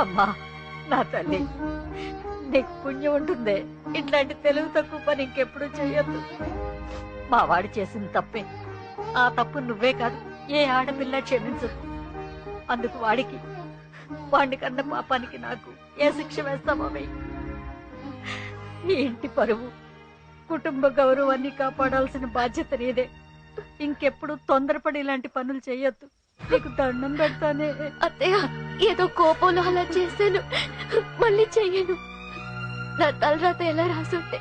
అమ్మా నా తల్లి, నీకు పుణ్యం ఉంటుందే, ఇట్లాంటి తెలుగు తక్కువ పని ఇంకెప్పుడు చెయ్యొద్దు. మా వాడు చేసిన తప్పే, ఆ తప్పు నువ్వే కాదు ఏ ఆడపిల్ల క్షమించదు. అందుకు వాడిని కన్న పాపానికి నాకు ఏ శిక్ష వేస్తామో వెయ్యి. ఈ ఇంటి పరువు కుటుంబ గౌరవాన్ని కాపాడాల్సిన బాధ్యత నీదే. ఇంకెప్పుడు తొందరపడి ఇలాంటి పనులు చెయ్యొద్దు. నీకు దండం పెడతానే. అత్తయ్య, ఏదో కోపంలో అలా చేశాను, మళ్ళీ చెయ్యను. నా తలరాత ఎలా రాసుంటే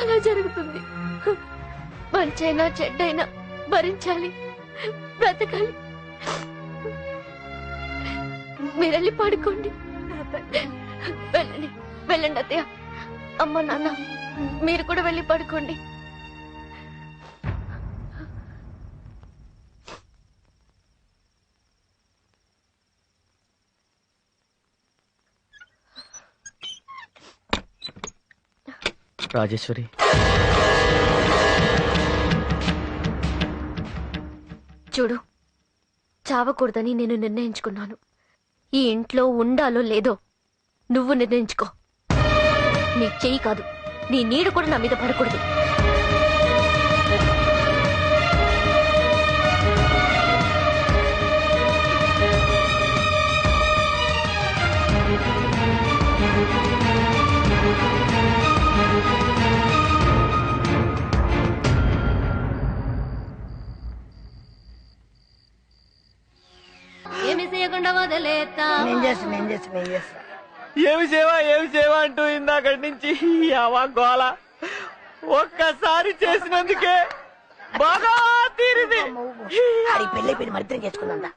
అలా జరుగుతుంది. మంచైనా చెడ్డైనా భరించాలి, బ్రతకాలి. మీరెళ్ళి పడుకోండి. వెళ్ళండి వెళ్ళండి అత్తయ్య. అమ్మ నాన్న మీరు కూడా వెళ్ళి పడుకోండి. రాజేశ్వరి, చూడు, చావకూడదని నేను నిర్ణయించుకున్నాను. ఈ ఇంట్లో ఉండాలో లేదో నువ్వు నిర్ణయించుకో. నీ చెయ్యి కాదు, నీ నీడు కూడా నా మీద పడకూడదు. ఏమి చేయకుండా వదిలేస్తా. ఏమి సేవ అంటూ ఇందాకటి నుంచి గోల ఒక్కసారి చేసినందుకే బాగా తీరింది. పెళ్ళైపోయిన మరిద్దరం చేసుకుందా.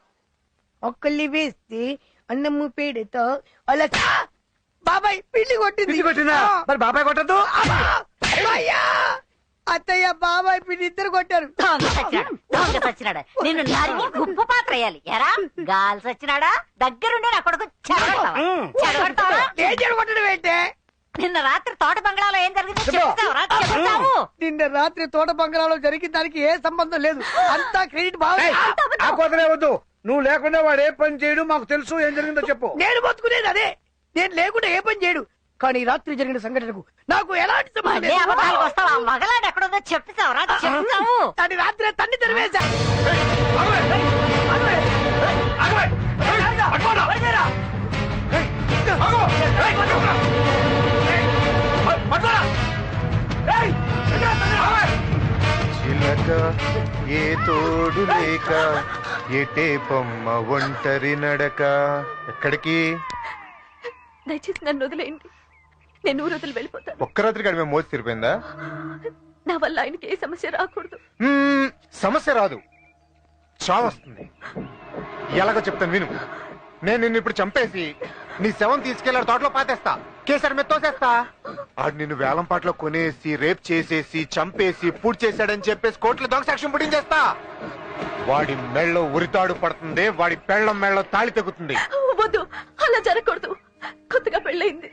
ఒక్కళ్ళు వేస్తే అన్నము పేడతో అలా బాబాయ్ పిండి కొట్టింది. మరి బాబాయ్ కొట్టద్దు. అత్తయ్య బాబాయ్ పిండి ఇద్దరు కొట్టారు. సచ్చినాడా నిన్ను నరికి ఉప్పు పాత్ర వేయాలి. ఎరా గాలి సచ్చినాడా, దగ్గరుండి నా కొడుకు కొట్టడం ఏంటే? నిన్న రాత్రి తోట బంగ్లాలో ఏం జరిగింది చెప్తావు? నిన్న రాత్రి తోట బంగ్లాలో జరిగిన దానికి ఏ సంబంధం లేదు. అంతా క్రెడిట్ వద్దు. నువ్వు లేకుండా వాడు ఏ పని చేయడు మాకు తెలుసు. ఏం జరిగిందో చెప్పు. నేను బతుకునేది అదే. నేను లేకుండా ఏ పని చేయడు. కానీ రాత్రి జరిగిన సంఘటనకు నాకు ఎలాంటి సంబంధం లేదు. వస్తావా? మగలాడు ఎక్కడుందో చెప్తావురా? చెప్తావు. దాని రాత్రి తన్ని తెరివేశా. చిలక ఏ తోడు లేక ఎటే బొమ్మ ఒంటరి నడక. ఎక్కడికి? దయచేసి నన్ను వదిలేయండి, నేను ఊరు వదిలి వెళ్ళిపోతాను. ఒక్క రాత్రి గడిమే మోసి తిరిపోయిందా? నా వల్ల ఆయనకి ఏ సమస్య రాకూడదు. సమస్య రాదు, చావు వస్తుంది. ఎలాగో చెప్తాను విను. నేను నిన్ను ఇప్పుడు చంపేసి నీ శవం తీసుకెళ్లాడు తోటలో పాతేస్తా, కేసరి మీద తోసేస్తా. ఆడు నిన్ను వేలంపాట్లో కొనేసి రేప్ చేసేసి చంపేసి పూర్తి చేశాడని చెప్పేసి కోర్టులో దొంగ సాక్ష్యం పుట్టించేస్తా. వాడి మెళ్ళో ఉరితాడు పడుతుంది, వాడి పెళ్ళం మెళ్ళో తాళి తెగుతుంది. వద్దు, అలా జరగకూడదు. కొత్తగా పెళ్ళయింది.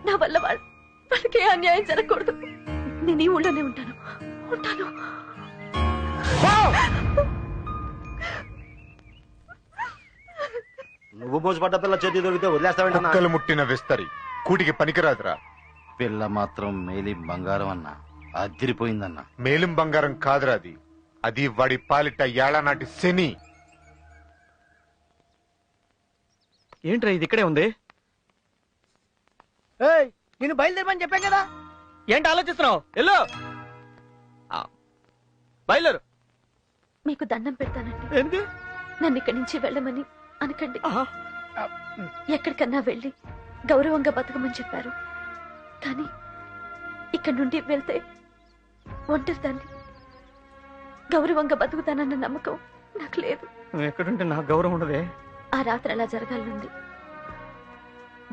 నా వల్ల వాళ్ళకి అన్యాయం జరగకూడదు. నేను ఈ ఊళ్ళోనే ఉంటాను. నువ్వు మోసపడ్డ పిల్ల చేతి దొరికితే వదిలేస్తావంటే కుక్కలు ముట్టిన విస్తరి కూటికి పనికిరాదురా. పిల్ల మాత్రం మేలి బంగారం అన్నా, అదిరిపోయిందన్నా. మేలిం బంగారం కాదురా అది, అది వాడి పాలిట ఏళ్లనాటి శని. ఏంట్రా ఇది ఇక్కడే ఉంది? నేను బయలుదేరమని చెప్పాను కదా. ఏంటి ఆలోచిస్తున్నావు? ఎల్లో బయలుదేరు. మీకు దండం పెడతానండి, ఏంటి? నన్ను ఇక్కడి నుంచి వెళ్ళమని అనకండి. ఎక్కడికన్నా వెళ్ళి గౌరవంగా బతకమని చెప్పారు. కానీ ఇక్కడి నుండి వెళ్తే ఒంటరి దాన్ని. గౌరవంగా బతుకుతానన్న నమ్మకం నాకు లేదు. నువ్వు ఎక్కడుంటే నాకు గౌరవం ఉండదే. ఆ రాత్రి అలా జరగాలనుంది,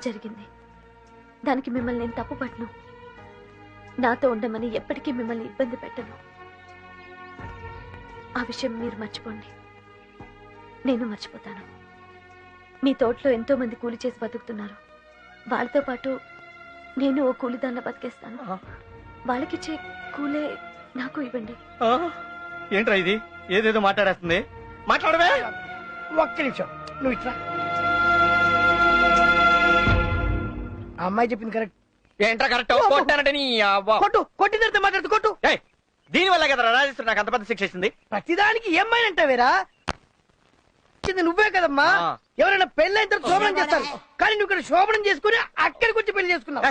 జరిగింది. దానికి మిమ్మల్ని నేను తప్పు పట్టను. నాతో ఉండమని ఎప్పటికీ మిమ్మల్ని ఇబ్బంది పెట్టను. ఆ విషయం మీరు మర్చిపోండి, నేను మర్చిపోతాను. మీ తోటలో ఎంతో మంది కూలి చేసి బతుకుతున్నారు. వాళ్ళతో పాటు నేను ఓ కూలిదాన్లా బతికేస్తాను. వాళ్ళకిచ్చే కూలే నాకు ఇవ్వండి. ఏంట్రా ఇది? ఏదేదో మాట్లాడేస్తుంది. మాట్లాడవే. ఒక్క నిమిషం, నువ్వు ఇట్లా. ఆ అమ్మాయి చెప్పింది కరెక్ట్. ఏంట్రా కరెక్ట్ కొట్టానంటే నీ అవ్వ. కొట్టు, కొట్టిన తర్వాత మాట్లాడుతూ కొట్టు. ఏయ్, దీని వల్ల కదా రాజేశ్వరి నాకు అంత పెద్ద శిక్ష ఇచ్చింది. ప్రతిదానికి ఏమైనా అంటావేరా? నువ్వే కదమ్మా. ఎవరైనా పెళ్ళైన తర్వాత శోభనం చేస్తారు, కానీ నువ్వు ఇక్కడ శోభనం చేసుకుని అక్కడికి వచ్చి పెళ్లి చేసుకున్నావు.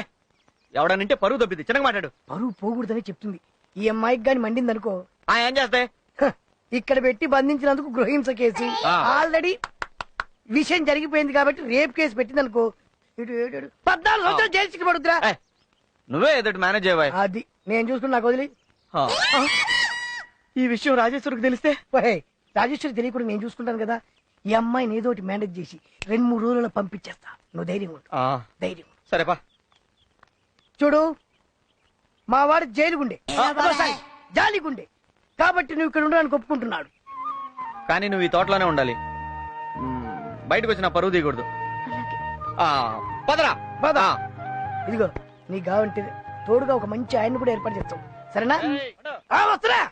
ఎవడనంటే పరువు దొబ్బింది. చిన్నగా మాట్లాడు. పరువు పోకూడదని చెప్తుంది. ఈ అమ్మాయికి గాని మండింది అనుకో, ఏం చేస్తే ఇక్కడ పెట్టి బంధించినందుకు గృహహింస కేసు ఆల్రెడీ విషయం జరిగిపోయింది కాబట్టి రేప్ కేసు పెట్టింది అనుకో, 14 సంవత్సరాలు జైలు శిక్ష పడుతురా. నువ్వే ఎదుటి మేనేజ్ చేయవా? అది నేను చూసుకుని నాకు వదిలి. ఈ విషయం రాజేశ్వరికి తెలిస్తే? రాజేశ్వరి తెలియకుండా నేను చూసుకుంటాను కదా. ఈ అమ్మాయిని ఏదో ఒకటి మేనేజ్ చేసి 2-3 రోజుల్లో పంపించేస్తా. నువ్వు ధైర్యం ఉండు, ధైర్యం. సరేపా. చూడు, మా వాడు జైలుగుండే, జాలిగుండే, కాబట్టి నువ్వు ఇక్కడ ఉండడానికి ఒప్పుకుంటున్నాడు. కానీ నువ్వు ఈ తోటలోనే ఉండాలి, బయటకు వచ్చిన పరువు తీయకూడదు. పదరా బాదా. ఇదిగో నీకు కావంటే తోడుగా ఒక మంచి ఆయన కూడా ఏర్పాటు చేస్తాం, సరేనా? వస్తురా.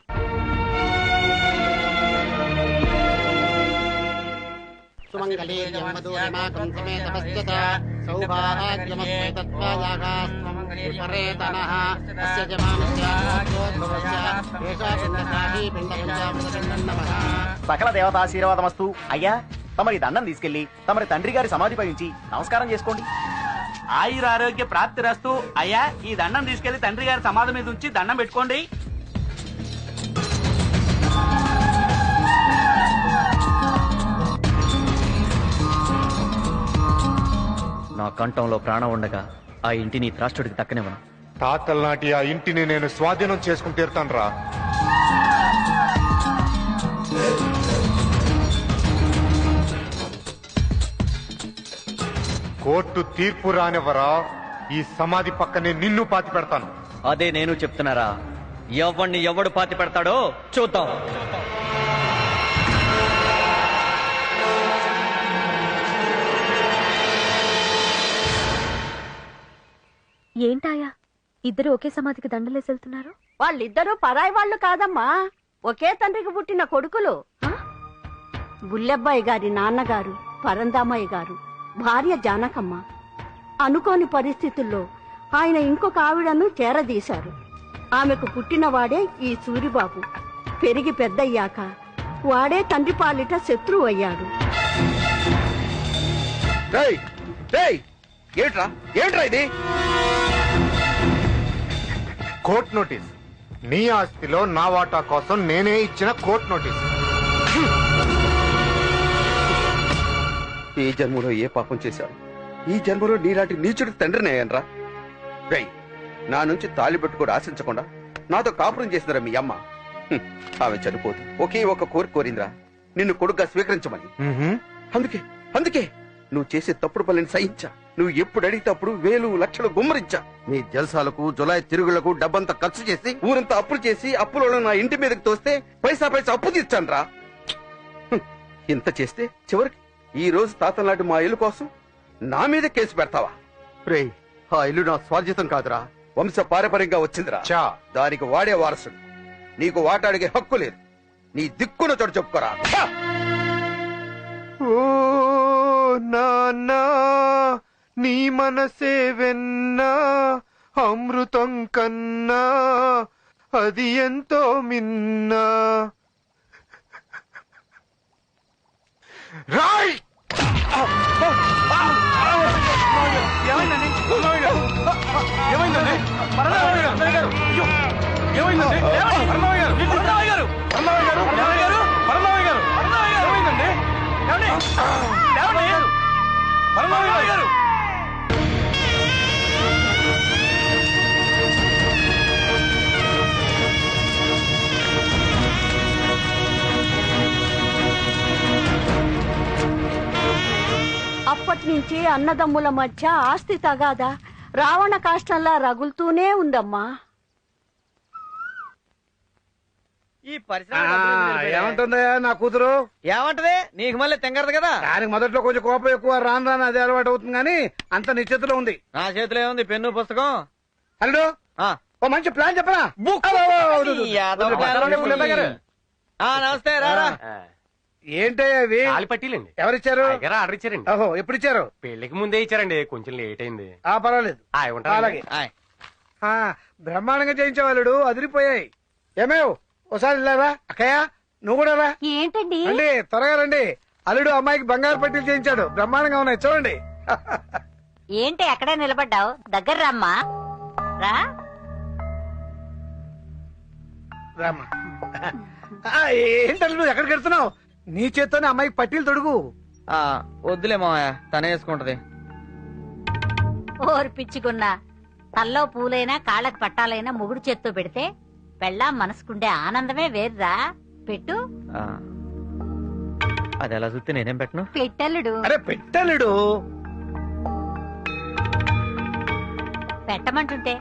సకల దేవతాశీర్వాదమస్తు. అయ్యా, తమరి దండం తీసుకెళ్లి తమరి తండ్రి గారి సమాధిపై ఉంచి నమస్కారం చేసుకోండి. ఆయురారోగ్య ప్రాప్తి రస్తు. అయ్యా, ఈ దండం తీసుకెళ్లి తండ్రి గారి సమాధి మీద ఉంచి దండం పెట్టుకోండి. నా కంఠంలో ప్రాణం ఉండగా ఆ ఇంటిని త్రాష్టుడికి దక్కనివ్వను. తాతల నాటి ఆ ఇంటిని నేను స్వాధీనం చేసుకుని తీరుతాను రా. కోర్టు తీర్పు రానివ్వరా, ఈ సమాధి పక్కనే నిన్ను పాతి పెడతాను. అదే నేను చెప్తున్నారా, ఎవడిని ఎవడు పాతి పెడతాడో చూద్దాం. ఏంటాయా ఇద్దరు ఒకే సమాధికి దండలేసి వెళ్తున్నారు? వాళ్ళిద్దరూ పరాయి వాళ్ళు కాదమ్మా, ఒకే తండ్రికి పుట్టిన కొడుకులు. బుల్లెబ్బాయి గారి నాన్నగారు పరందామయ్య గారు, భార్య జానకమ్మ. అనుకోని పరిస్థితుల్లో ఆయన ఇంకొక ఆవిడను చేరదీశారు. ఆమెకు పుట్టినవాడే ఈ సూరిబాబు. పెరిగి పెద్దయ్యాక వాడే తండ్రి పాలిట శత్రువు అయ్యాడు. ఏంట్రా ఇది? Court notice. నీ ఆస్తిలో నా వాటా కోసం నేనే ఇచ్చిన కోర్టు నోటీస్. ఈ జన్మలో ఏ పాపం చేశాను? ఈ జన్మలో నీలాంటి నీచుడి తండ్రిని అయ్యానరా? నా నుంచి తాళి పెట్టుకోడు ఆశించకుండా నాతో కాపురం చేసిందిరా మీ అమ్మ. ఆమె చనిపోతూ ఒకే ఒక కోరిక కోరిందిరా, నిన్ను కొడుగ్గా స్వీకరించమని. అందుకే నువ్వు చేసే తప్పుడు పనులను సహించా. నువ్వు ఎప్పుడు అడిగితే అప్పుడు 1000 లక్షలు గుమ్మరించా. నీ జల్సాలకు జులాయి తిరుగులకు డబ్బంతా ఖర్చు చేసి ఊరంతా అప్పులు చేసి అప్పులలో నా ఇంటి మీదకి తోస్తే పైసా అప్పు తీర్చాను రా. ఇంత చేస్తే చివరికి ఈ రోజు తాతలాంటి మా ఇల్లు కోసం నా మీద కేసు పెడతావా? రే, ఆ ఇల్లు నా స్వార్జితం కాదురా, వంశ పారపర్యంగా వచ్చిందిరా. దానికి వాడే వారసుడు. నీకు వాటాడిగే హక్కు లేదు. నీ దిక్కున చోటు చెప్పుకోరా. ఓ నాన్నా, నీ మనసే వెన్నా, అమృతం కన్నా అది ఎంతో మిన్నా. రాయ్! ఏమైందండి? ఏమైందండి? పరమావయ్య గారు! అయ్యో! ఏమైందండి? పరమావయ్య గారు! పరమావయ్య గారు! పరమావయ్య గారు! పరమావయ్య గారు! పరమావయ్య గారు! ఏమైందండి? ఏమండి? ఏమండి? పరమావయ్య గారు! అప్పటి నుంచి అన్నదమ్ముల మధ్య ఆస్తి తగాదా రావణ కాష్టంలా రగులుతూనే ఉందమ్మా. ఈ పరిశ్రమ ఏమంటుందయ్యా నా కూతురు? ఏమంటది? నీకు మళ్ళీ తెంగరదు కదా. దానికి మొదట్లో కొంచెం కోపం ఎక్కువ, రాను రాను అదే అలవాటు అవుతుంది. కానీ అంత నీ చేతిలో ఉంది. నా చేతిలో ఏముంది? పెన్ను పుస్తకం. హలో, ఓ మంచి ప్లాన్ చెప్పరా? నమస్తే, రారా. ఏంటయ్యా అవి? పట్టీలండి. ఎవరిచ్చారు? ఆర్డర్ ఇచ్చారండి. ఓహో, ఎప్పుడు ఇచ్చారు? పెళ్లికి ముందే ఇచ్చారండి, కొంచెం లేట్ అయింది. పర్వాలేదు. అలాగే. బ్రహ్మాండంగా చేయించేవాళ్ళు అదిరిపోయాయి. ఏమేవ్ ఒకసారి ఇలారా. అక్కయ్య నువ్వు కూడా రా. ఏంటండి? రండి, త్వరగా రండి. అల్లుడు అమ్మాయికి బంగారు పట్టీలు చేయించాడు, బ్రహ్మాండంగా ఉన్నాయి చూడండి. ఏంటి అక్కడే నిలబడ్డావు? దగ్గర రమ్మా. రా రామ్మా. ఏంటల్లు నువ్వు ఎక్కడికి వెళ్తున్నావు? నీ చేత్తోనే అమ్మాయికి పట్టీలు తొడుగు. వద్దులే మావయ్య, తనే వేసుకుంటది. ఓరి పిచ్చుకున్నా, తల్లో పూలైనా కాళ్ళకి పట్టాలైనా మొగుడు చేత్తో పెడితే పెళ్ళాం మనసుకుండే ఆనందమే వేర్రా. పెట్టు. అది ఎలా చూస్తే నేనేం పెట్టను? పెట్టల్లుడు. అరే పెట్టల్లుడు. పెట్టమంటుంటే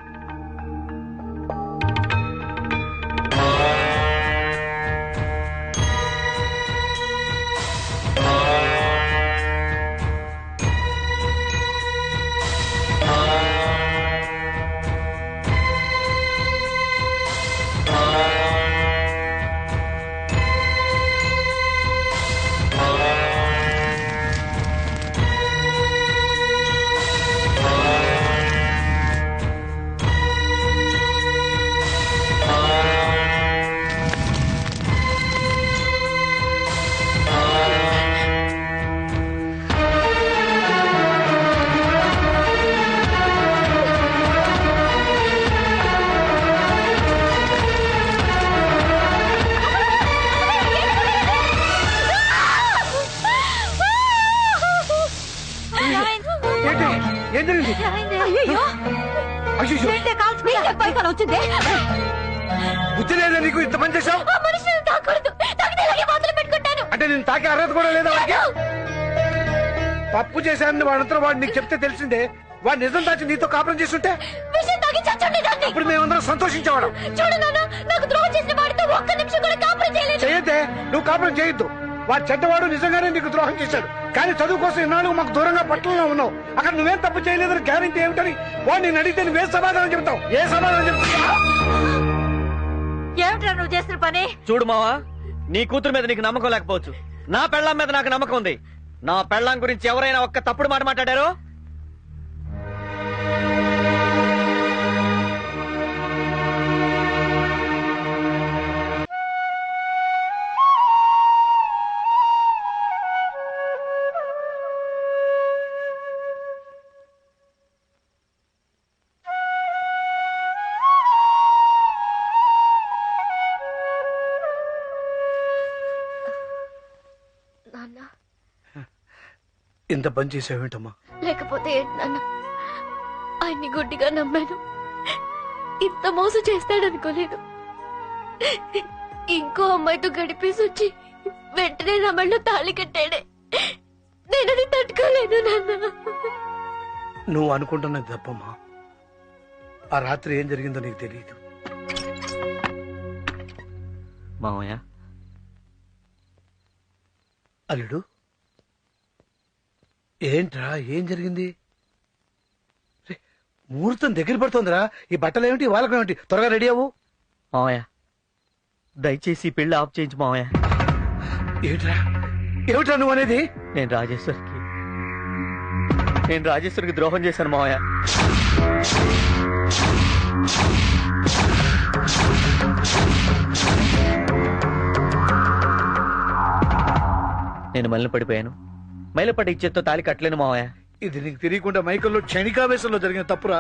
బుద్ధి లేదా నీకు? ఇంత పని చేశావు అంటే నేను తాకే అర్హత కూడా లేదా? తప్పు చేశానని వాడంతా వాడు నీకు చెప్తే తెలిసిందే. వాడు నిజం దాచి నీతో కాపురం చేస్తుంటే ఇప్పుడు మేమందరం సంతోషించేవాడు. చేయొద్దే, నువ్వు కాపురం చేయొద్దు. వాడు చెడ్డవాడు, నిజంగానే నీకు ద్రోహం చేశాడు. కానీ చదువు కోసం ఇన్నాళ్ళు మాకు దూరంగా పట్టణంలో ఉన్నావు. అక్కడ నువ్వేం తప్పు చేయలేదని గ్యారెంటీ ఏమిటని వాడు నేను అడిగితే నువ్వే సమాధానం చెబుతావు? ఏ సమాధానం చెప్తావు? ఏమిట్రా నువ్వు చేసిన పని? చూడు మావా, నీ కూతురు మీద నీకు నమ్మకం లేకపోవచ్చు, నా పెళ్ళాం మీద నాకు నమ్మకం ఉంది. నా పెళ్ళాం గురించి ఎవరైనా ఒక్క తప్పుడు మాట మాట్లాడారో ఇంత పని చేసావేంటమ్మా? లేకపోతే ఏంటి నాన్న, ఆయన్ని గుడ్డిగా నమ్మాను. ఇంత మోసం చేస్తాడనుకోలేదు. ఇంకో అమ్మాయితో గడిపేసి వచ్చి వెంటనే నా మెళ్ళో తాళి కట్టాడే. నేనది తట్టుకోలేదు నాన్న. నువ్వు అనుకుంటున్నది తప్పమ్మా. ఆ రాత్రి ఏం జరిగిందో నీకు తెలియదు. మావయ్య, అల్లుడు ఏంట్రా, ఏం జరిగింది? ముహూర్తం దగ్గర పడుతోందిరా. ఈ బట్టలు ఏమిటి, వాళ్ళకం ఏమిటి? త్వరగా రెడీ అవ్వు. మావయ్య దయచేసి పెళ్లి ఆఫ్ చేయించు మావయ్య. ఏమిట్రా ఏమిట్రా నువ్వు అనేది? నేను రాజేశ్వరికి ద్రోహం చేశాను మావయ్య. నేను మళ్ళీ పడిపోయాను. మైలపడి ఇచ్చేతో తాళి కట్టలేను మావయ్య. ఇది నీకు తెలియకుండా మైకల్లో క్షణికావేశంలో జరిగిన తప్పురా.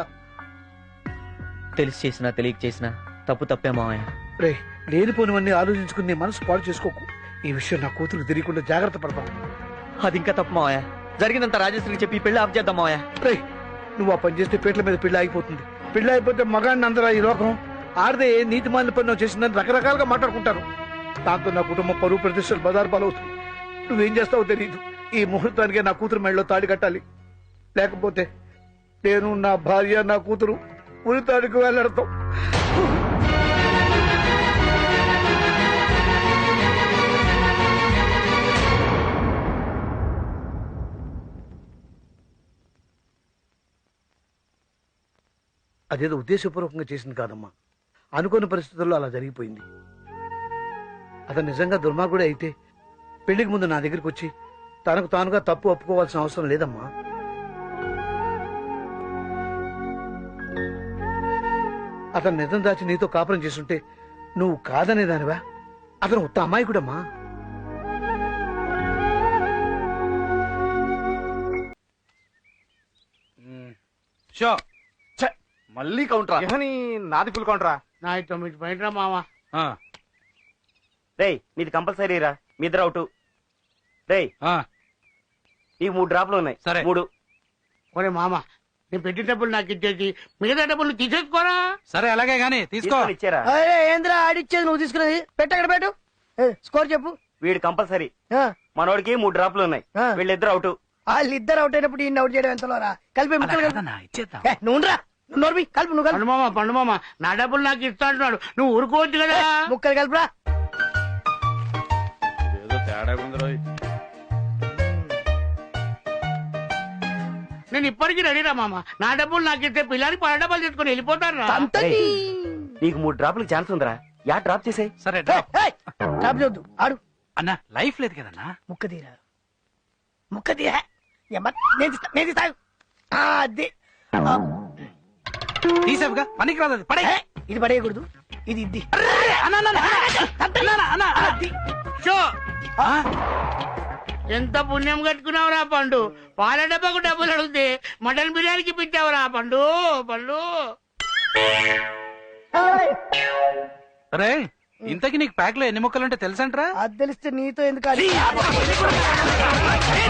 తెలిసి చేసినా తెలియక చేసినా తప్పు తప్పే మావయ్య. రే, లేనిపోనివన్నీ ఆలోచించుకుని నీ మనసు పాడు చేసుకోకు. ఈ విషయం నా కూతురు తెలియకుండా జాగ్రత్త పడతాం. అది ఇంకా తప్పు మావయ్య. జరిగినంత రాజేశ్వరికి చెప్పి పెళ్లి ఆఫ్ చేద్దాం మావయ్య. రే, నువ్వు ఆ పని చేస్తే పీటల మీద పెళ్లి ఆగిపోతుంది. పెళ్లి అయిపోతే మగాడిని అందరూ ఈ లోకం ఆడదే నీతి మాలిన పని చేసిందని రకరకాలుగా మాట్లాడుకుంటారు. దాంతో నా కుటుంబం పరువు ప్రతిష్టలు బజారు పాలవుతుంది. నువ్వేం చేస్తావో తెలియదు. ఈ ముహూర్తానికే నా కూతురు మెడలో తాడి కట్టాలి. లేకపోతే నేను, నా భార్య, నా కూతురు ఉరి తాడికి వెళ్ళడతాం. అదేదో ఉద్దేశపూర్వకంగా చేసింది కాదమ్మా. అనుకోని పరిస్థితుల్లో అలా జరిగిపోయింది. అతను నిజంగా దుర్మార్గుడే అయితే పెళ్లికి ముందు నా దగ్గరికి వచ్చి తనకు తానుగా తప్పు ఒప్పుకోవాల్సిన అవసరం లేదమ్మా. అతను నిజం దాచి నీతో కాపురం చేసుంటే నువ్వు కాదనేదానివా? అతను ఉత్త అమ్మాయి కూడా అమ్మా. షో మళ్ళీ కౌంటరా నాది ఫుల్ కౌంటరా. నా 9 పాయింట్రా మామ. రేయ్ నీది కంపల్సరీ రా, మీ ఇద్దరు అవుట్. రేయ్ ఈ 3 డ్రాప్లు ఉన్నాయి. సరే. 3. ఒరే మామ, నేను పెట్టిన డబ్బులు నాకు ఇచ్చేసి మిగతా డబ్బులు నువ్వు తీసేసుకోరా. సరే అలాగే గాని తీసుకో. తీసుకొని ఇచ్చారా? ఏంద్రా ఆడిచ్చేది నువ్వు తీసుకునేది? పెట్టు అక్కడ పెట్టు. స్కోర్ చెప్పు. వీడు కంపల్సరీ. ఆ, మనోడికి 3 డ్రాప్లు ఉన్నాయి. ఆ. వీళ్ళిద్దరు అవుట్. వాళ్ళిద్దరు అవుట్ అయినప్పుడు ఈయన అవుట్ చేయడం ఎంతలోరా? కలిపి ముక్కలు కలిపి. ఇచ్చేద్దాం. నువ్వురా, నువ్వు నోర్మి కలిపి. నువ్వు కలిపి మామ, పండు మామ, నా డబ్బులు నాకు ఇస్తా అంటున్నాడు, నువ్వు ఊరుకోవచ్చు కదా. ముక్కలు కలిపిరా. ఏదో తేడా ఉంది రోయ్. నేను ఇప్పటికీ రెడీరా మామ. నా డబ్బులు నాకు ఇస్తే పిల్లానికి 10 డబ్బాలు తీసుకుని వెళ్ళిపోతారు. నీకు 3 డ్రాప్లకు ఛాన్స్ ఉందిరా. యా డ్రాప్ చేసే. సరే డ్రాప్ చేయొద్దు, ఆడు. అన్న లైఫ్ లేదు కదన్నా. ముక్క తీరా, ముక్క తీరా. నేను తీస్తాను. అది తీసేవుగా పనికి రాదు అది. పడే ఇది పడేయకూడదు, ఇది ఇది. షో ఎంత పుణ్యం కట్టుకున్నావురా పండు. పాల డబ్బాకు డబ్బులు అడిగితే మటన్ బిర్యానీకి పెట్టావురా పండు. పండు అరే ఇంతకీ నీకు ప్యాక్ లో ఎన్ని ముక్కలుంటే తెలుసంట్రా? అది తెలిస్తే నీతో ఎందుకు